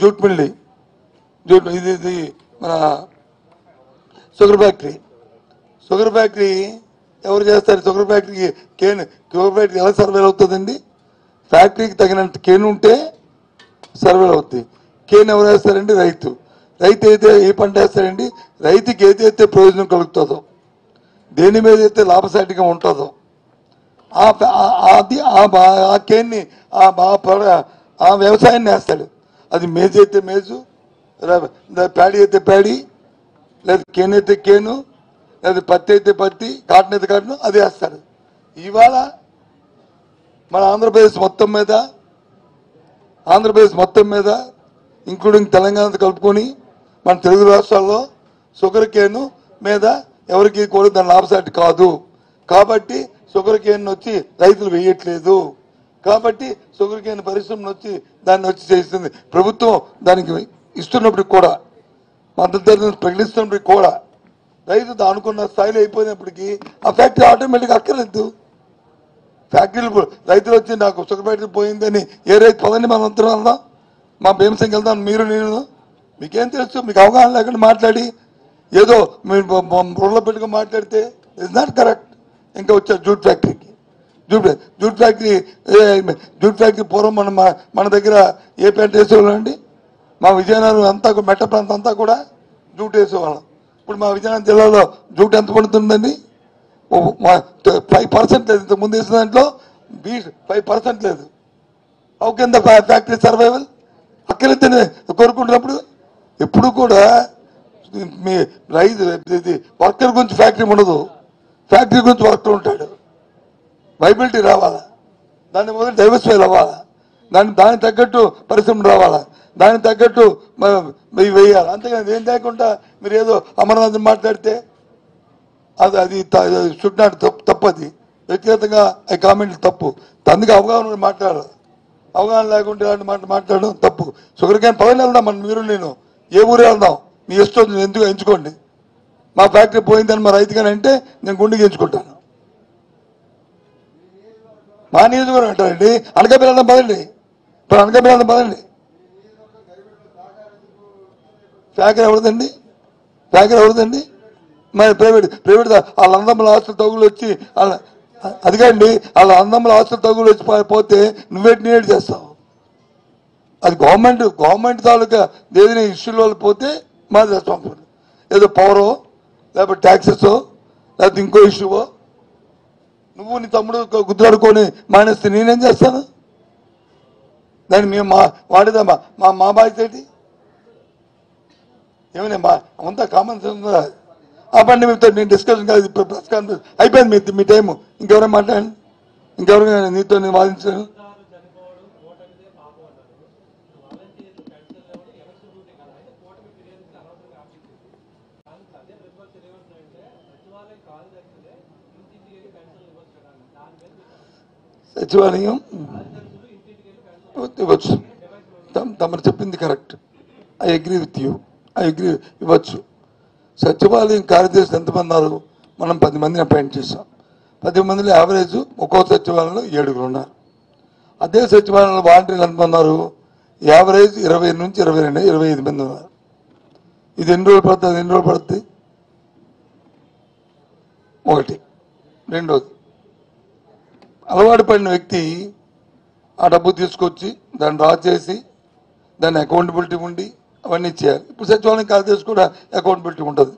Jute మిల్లి ఇది మన sugar factory ఎవరు చేస్తారు? షుగర్ ఫ్యాక్టరీకి షుగర్ ఫ్యాక్టరీ ఎలా సర్వేలు అవుతుందండి? ఫ్యాక్టరీకి తగినంత కేన్ ఉంటే సర్వేలు అవుతాయి. కేన్ ఎవరు వేస్తారండి? రైతు అయితే ఏ పంట వేస్తారండి? రైతుకి ఏదైతే ప్రయోజనం కలుగుతుందో, దేని మీద అయితే లాభసాటిగా ఉంటుందో ఆ కేన్ని ఆ వ్యవసాయాన్ని వేస్తాడు. అది మేజు అయితే మేజు, ప్యాడీ అయితే ప్యాడీ, లేదా కేన్ అయితే కేను, లేదా పత్తి అయితే పత్తి, కాటన్ అయితే కాటన్, అది వేస్తాడు. ఇవాళ మన ఆంధ్రప్రదేశ్ మొత్తం మీద ఇంక్లూడింగ్ తెలంగాణతో కలుపుకొని మన తెలుగు రాష్ట్రాల్లో షుగర్ కేను మీద ఎవరికి కూడా దాని లాభసాటి కాదు. కాబట్టి షుగర్ కేన్ వచ్చి రైతులు వేయట్లేదు. కాబట్టి షుగర్ కేన్ పరిశ్రమను వచ్చి దాన్ని వచ్చి చేస్తుంది ప్రభుత్వం. దానికి ఇస్తున్నప్పటికి కూడా, మద్దతు ధరను ప్రకటిస్తున్నప్పటికి కూడా రైతు అనుకున్న స్థాయిలో అయిపోయినప్పటికీ ఆ ఫ్యాక్టరీ ఆటోమేటిక్గా అక్కర్లేదు. ఫ్యాక్టరీలు రైతులు వచ్చి నాకు షుగర్ ఫ్యాక్టరీ పోయిందని ఏ రైతు పదండి మనం అంతా వెళ్దాం, మా భీమసింగ్ వెళ్దాం, మీరు నేను, మీకేం తెలుసు? మీకు అవగాహన లేకుండా మాట్లాడి ఏదో మీరు బుర్రలో పెట్టుకుని మాట్లాడితే ఇట్స్ నాట్ కరెక్ట్. ఇంకా వచ్చారు జూట్ ఫ్యాక్టరీకి. జూట్ ఫ్యాక్టరీ పూర్వం మన దగ్గర ఏ ప్యాంట్ వేసేవాళ్ళం అండి? మా విజయనగరం అంతా మెట్ట ప్రాంతం అంతా కూడా జూట్ వేసేవాళ్ళం. ఇప్పుడు మా విజయనగరం జిల్లాలో జూట్ ఎంత పడుతుందండి? 5% లేదు. ఇంతకు ముందు వేసిన దాంట్లో 5% లేదు. How can the factory survival? అక్కడైతేనే కోరుకుంటున్నప్పుడు ఎప్పుడు కూడా మీ రైతు వర్కర్ గురించి ఫ్యాక్టరీ ఉండదు, ఫ్యాక్టరీ గురించి వర్కర్ ఉంటాడు. వైబిలిటీ రావాలా, దాన్ని మొదలు డైవర్సిఫై అవ్వాలా, దానికి తగ్గట్టు పరిశ్రమ రావాలా, దానికి తగ్గట్టు వేయాలి. అంతేగాని ఏం లేకుండా మీరు ఏదో అమరనాథ్ మాట్లాడితే అది షుడ్ నాట్ తప్పది. వ్యక్తిగతంగా ఆ కామెంట్లు తప్పు. అందుకే అవగాహన మాట్లాడాలి. అవగాహన లేకుండా ఇలాంటి మాట్లాడడం తప్పు. షుగర్ క్యాన్ పదని వెళ్దాం, మీరు నేను ఏ ఊరే వెళ్దాం, మీ ఇష్టం ఎందుకు ఎంచుకోండి. మా ఫ్యాక్టరీ పోయిందని మా రైతు కానీ అంటే నేను గుండెకి ఎంచుకుంటాను. మా నియోజకవర్గం అంటారండి, అనకాపల్లి వెళ్దాం పదండి, ఇప్పుడు అనకాపల్లి వెళ్దాం పదండి. ఫ్యాక్టరీ ఎవరిదండి? మరి ప్రైవేట్ వాళ్ళ అందమ్మల ఆస్తులు తగులు వచ్చి అది కాండి, వాళ్ళ అందమ్మల ఆస్తులు తగులు వచ్చి పోతే నువ్వేటి చేస్తావు? అది గవర్నమెంట్ తాలూకా ఏదైనా ఇష్యూల వల్ల పోతే మాది రెస్పాన్సిబిలిటీ. ఏదో పవరో లేకపోతే ట్యాక్సెసో లేకపోతే ఇంకో ఇష్యూవో నువ్వు నీ తమ్ముడు గుద్దులాడుకొని మానేస్తే నేనేం చేస్తాను? దాన్ని మేము వాడేదా మా బాధ్యత ఏంటి? ఏమైనా అంతా కామన్ సెన్స్ ఉందా? ఆ బండి మీతో నేను డిస్కషన్ కాదు, ప్రెస్ కాన్ఫరెన్స్ అయిపోయింది. మీ టైము ఇంకెవరైనా మాట్లాడండి, ఇంకెవరైనా నీతో నేను వాదించాను. సచివాలయం ఇవ్వచ్చు, తమరు చెప్పింది correct. I agree with you, ఇవ్వచ్చు. సచివాలయం కార్యదర్శులు ఎంతమంది ఉన్నారు? మనం 10 మందిని అపాయింట్ చేస్తాం. 10 మందిలో యావరేజ్ ఒక్కో సచివాలయంలో 7 ఉన్నారు. అదే సచివాలయంలో వాలంటీర్లు ఎంతమంది ఉన్నారు? యావరేజ్ 20 నుంచి 22, 25 మంది ఉన్నారు. ఇది ఎన్ని రోజులు పడుతుంది? ఒకటి. రెండోది, అలవాటు పడిన వ్యక్తి ఆ డబ్బు తీసుకొచ్చి దాన్ని డ్రా చేసి దాన్ని అకౌంటబిలిటీ ఉండి అవన్నీ చేయాలి. ఇప్పుడు సచివాలయం కార్యదర్శి కూడా అకౌంటబిలిటీ ఉంటుంది.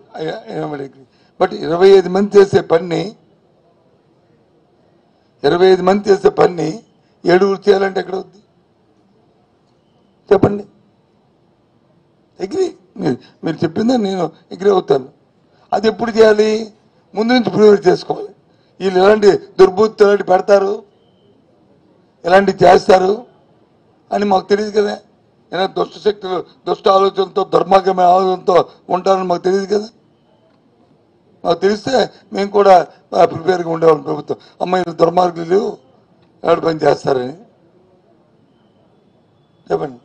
బట్ 25 మంది చేసే పని 7 చేయాలంటే ఎక్కడ అవుద్ది చెప్పండి? అగ్రీ, మీరు చెప్పిందే నేను అగ్రీ అవుతాను. అది ఎప్పుడు చేయాలి? ముందు నుంచి ప్రిపేర్ చేసుకోవాలి. వీళ్ళు ఎలాంటి దుర్బుద్ధి ఎలాంటి పెడతారు, ఎలాంటి చేస్తారు అని మాకు తెలియదు కదా. ఏదైనా దుష్ట శక్తులు దుష్ట ఆలోచనతో దుర్మార్గమైన ఆలోచనతో ఉంటారని మాకు తెలియదు కదా. మాకు తెలిస్తే మేము కూడా ప్రిపేర్గా ఉండేవాళ్ళం. ప్రభుత్వం అమ్మాయి దుర్మార్గులు ఎలాంటి పని చేస్తారని చెప్పండి.